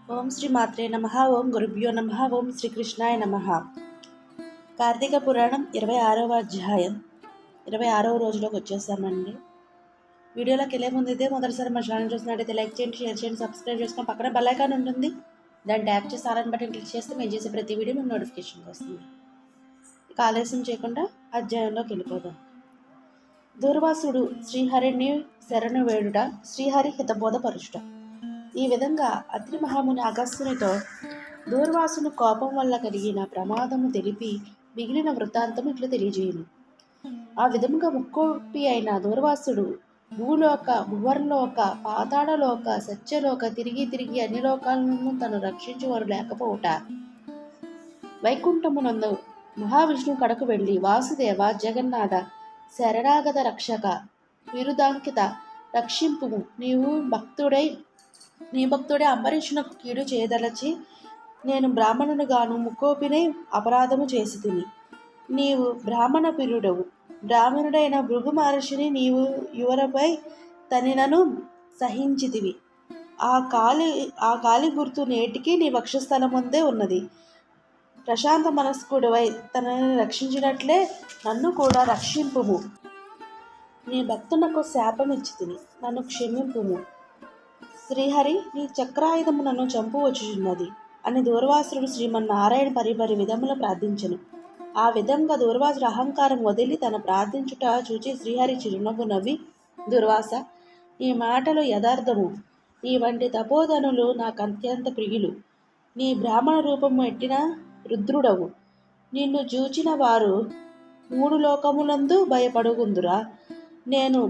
ఓం శ్రీ మాత్రే నమః. ఓం గురుభ్యో నమః. ఓం శ్రీకృష్ణాయ నమః. కార్తీక పురాణం 26వ అధ్యాయం 26వ రోజులోకి వచ్చేసామండి. వీడియోలోకి వెళ్ళే ముందైతే మొదటిసారి మా ఛానల్ చూసినట్టయితే లైక్ చేయండి, షేర్ చేయండి, సబ్స్క్రైబ్ చేసుకొని పక్కన బెల్ ఐకాన్ ఉంటుంది. దాన్ని ట్యాప్ చేసి ఆల్ బటన్ క్లిక్ చేస్తే మేము చేసే ప్రతి వీడియో మీకు నోటిఫికేషన్ వస్తుంది. ఇక ఆలస్యం చేయకుండా అధ్యాయంలోకి వెళ్ళిపోదాం. దూర్వాసుడు శ్రీహరిని శరణు వేడుట, శ్రీహరి హితబోధ పరుచుట. ఈ విధంగా అత్రి మహాముని అగస్త్యునితో దూర్వాసుని కోపం వల్ల కలిగిన ప్రమాదము తెలిపి మిగిలిన వృత్తాంతం ఇట్లు తెలియజేయును. ఆ విధముగా ముక్కోపి అయిన దూర్వాసుడు భూలోక, భువర్లోక, పాతాళలోక, సత్యలోక తిరిగి తిరిగి అన్ని లోకాలను తను రక్షించువారు లేకపోవుట వైకుంఠమునందు మహావిష్ణువు కడకు వెళ్ళి వాసుదేవ, జగన్నాథ, శరణాగత రక్షక, విరుదాంకిత రక్షింపుము, నీ భక్తుడే అంబరీషునకు కీడు చేయదలచి నేను బ్రాహ్మణునిగాను ముక్కోపినే అపరాధము చేసి తిని. నీవు బ్రాహ్మణ ప్రియుడవు. బ్రాహ్మణుడైన భృగు మహర్షిని నీవు యువరపై తనినను సహించితివి. ఆ కాలి గుర్తు నేటికి నీ వక్షస్థలముందే ఉన్నది. ప్రశాంత మనస్కుడివై తనని రక్షించినట్లే నన్ను కూడా రక్షింపుము. నీ భక్తునకు శాపమిచ్చి తిని నన్ను క్షమింపుము. శ్రీహరి, నీ చక్రాయుధము నన్ను చంపువచ్చుచున్నది అని దూర్వాసుడు శ్రీమన్నారాయణ పరిపరి విధములు ప్రార్థించెను. ఆ విధంగా దూర్వాసుడు అహంకారం వదిలి తన ప్రార్థించుట చూచి శ్రీహరి చిరునవ్వు నవ్వి, దుర్వాస, ఈ మాటలు యథార్థము. నీ వంటి తపోధనులు నాకు అత్యంత ప్రియులు. నీ బ్రాహ్మణ రూపము ఎట్టిన రుద్రుడవు. నిన్ను చూచిన వారు 3 లోకములందు భయపడుకుందురా. నేను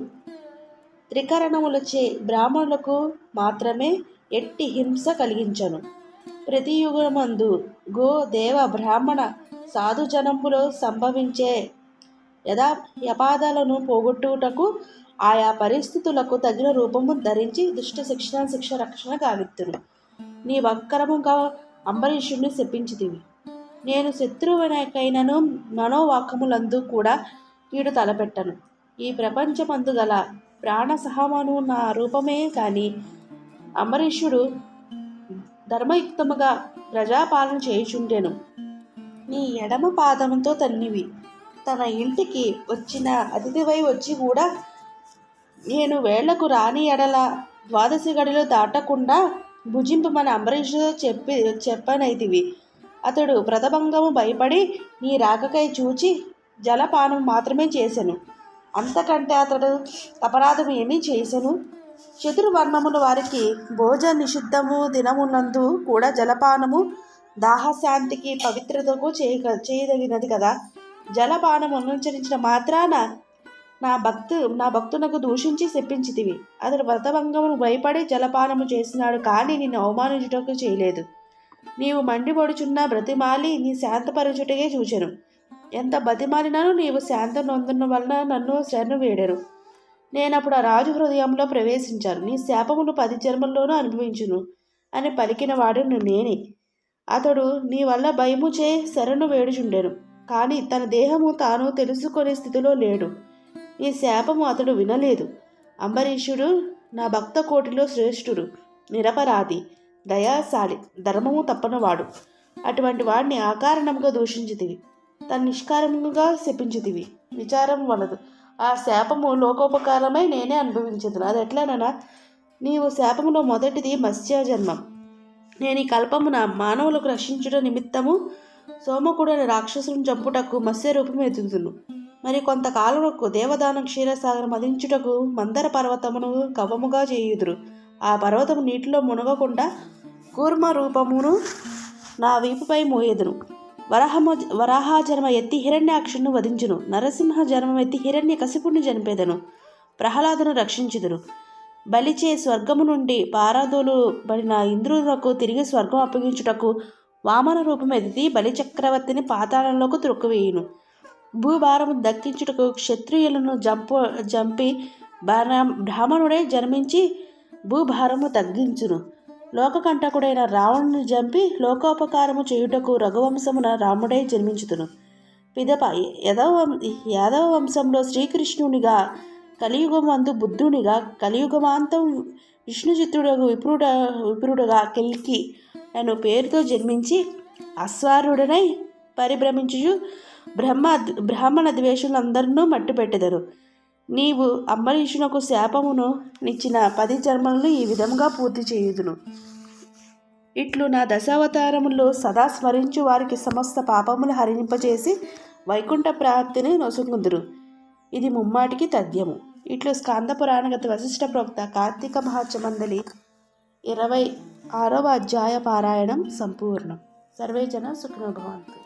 త్రికరణములచే బ్రాహ్మణులకు మాత్రమే ఎట్టి హింస కలిగించను. ప్రతి యుగమందు గో, దేవ, బ్రాహ్మణ సాధుజనంబులో సంభవించే యపాదాలను పోగొట్టుటకు ఆయా పరిస్థితులకు తగిన రూపము ధరించి దుష్ట శిక్ష రక్షణ గావిత్తును. నీ వక్రముగా అంబరీషుడిని శపించితివి. నేను శత్రువునకైనను మనోవాకములందు కూడా కీడు తలపెట్టను. ఈ ప్రపంచమందు గల ప్రాణసహమను నా రూపమే కాని అంబరీషుడు ధర్మయుక్తముగా ప్రజాపాలన చేయుచుండెను. నీ ఎడమ పాదముతో తన్నివి. తన ఇంటికి వచ్చిన అతిథివై వచ్చి కూడా నేను వేళ్లకు రాని ఎడల 12 గడిలో దాటకుండా భుజింపమని అంబరీషుడు చెప్పనైతివి. అతడు వ్రతభంగము భయపడి నీ రాకకై చూచి జలపానం మాత్రమే చేసెను. అంతకంటే అతడు అపరాధము ఏమీ చేసెను? చతుర్వర్ణముల వారికి భోజన నిషిద్ధము దినమునందు కూడా జలపానము దాహశాంతికి పవిత్రతకు చేయదగినది కదా. జలపానము అనుసరించిన మాత్రాన నా భక్తునకు దూషించి శపించితివి. అతడు వ్రతభంగమును భయపడి జలపానము చేసినాడు, కానీ నిన్ను అవమానించుటకు చేయలేదు. నీవు మండిపడుచున్న బ్రతిమాలి నీ శాంతపరచుటకే చూచెను. ఎంత బతిమాలినను నీవు శాంత నొందన వలన నన్ను శరణు వేడెను. నేనప్పుడు ఆ రాజు హృదయంలో ప్రవేశించాను. నీ శాపమును 10 జన్మల్లోనూ అనుభవించును అని పలికిన వాడు నేనే. అతడు నీ వల్ల భయముచే శరణు వేడుచుండెను, కానీ తన దేహము తాను తెలుసుకునే స్థితిలో లేడు. ఈ శాపము అతడు వినలేదు. అంబరీషుడు నా భక్త కోటిలో శ్రేష్ఠుడు, నిరపరాధి, దయాశాలి, ధర్మము తప్పనివాడు. అటువంటి వాడిని ఆకారణముగా దూషించితివి. తన నిష్కారముగా శపించితివి. విచారం వలదు. ఆ శాపము లోకోపకారమై నేనే అనుభవించదును. అది ఎట్లనన్నా, నీవు శాపములో మొదటిది మత్స్య జన్మం. నేను ఈ కల్పమున మానవులకు రక్షించుట నిమిత్తము సోమకుడని రాక్షసులను చంపుటకు మత్స్య రూపం ఎత్తుదును. మరి కొంతకాలముకు దేవదాన క్షీరసాగరం మదించుటకు మందర పర్వతమును కవ్వముగా చేయుదురు. ఆ పర్వతము నీటిలో మునగకుండా కూర్మ రూపమును నా వీపుపై మోయేదును. వరాహ జన్మ ఎత్తి హిరణ్యాక్షుని వధించును. నరసింహ జన్మం ఎత్తి హిరణ్య కశిపుణ్ణి చనిపేదను. ప్రహ్లాదును రక్షించుదురు. బలిచే స్వర్గము నుండి పారదోలు బడిన ఇంద్రులకు తిరిగి స్వర్గం అప్పగించుటకు వామన రూపం ఎత్తి బలిచక్రవర్తిని పాతాళంలోకి త్రొక్కువేయును. భూభారము దక్కించుటకు క్షత్రియులను జంపి బ్రాహ్మణుడే జన్మించి భూభారము తగ్గించును. లోకకంటకుడైన రావణుని చంపి లోకోపకారము చేయుటకు రఘువంశమున రాముడై జన్మించుతును. పిదప యాదవ వంశంలో శ్రీకృష్ణునిగా, కలియుగమందు బుద్ధునిగా, కలియుగమాంతం విష్ణుచిత్తుడు విప్రుడుగా కెల్కి అను పేరుతో జన్మించి అశ్వారుడనై పరిభ్రమించు బ్రాహ్మణ ద్వేషులందరినూ మట్టుపెట్టెదరు. నీవు అంబరీషునకు శాపమును నిచ్చిన 10 జన్మలను ఈ విధముగా పూర్తి చేయుదును. ఇట్లు నా దశావతారములో సదా స్మరించు వారికి సమస్త పాపములు హరింపజేసి వైకుంఠ ప్రాప్తిని నొసగుదురు. ఇది ముమ్మాటికి తథ్యము. ఇట్లు స్కాంద పురాణగత వశిష్ఠ ప్రోక్త కార్తీక మహాత్మ్యమందలి 26వ అధ్యాయ పారాయణం సంపూర్ణం. సర్వే జన సుఖినో భవంతు.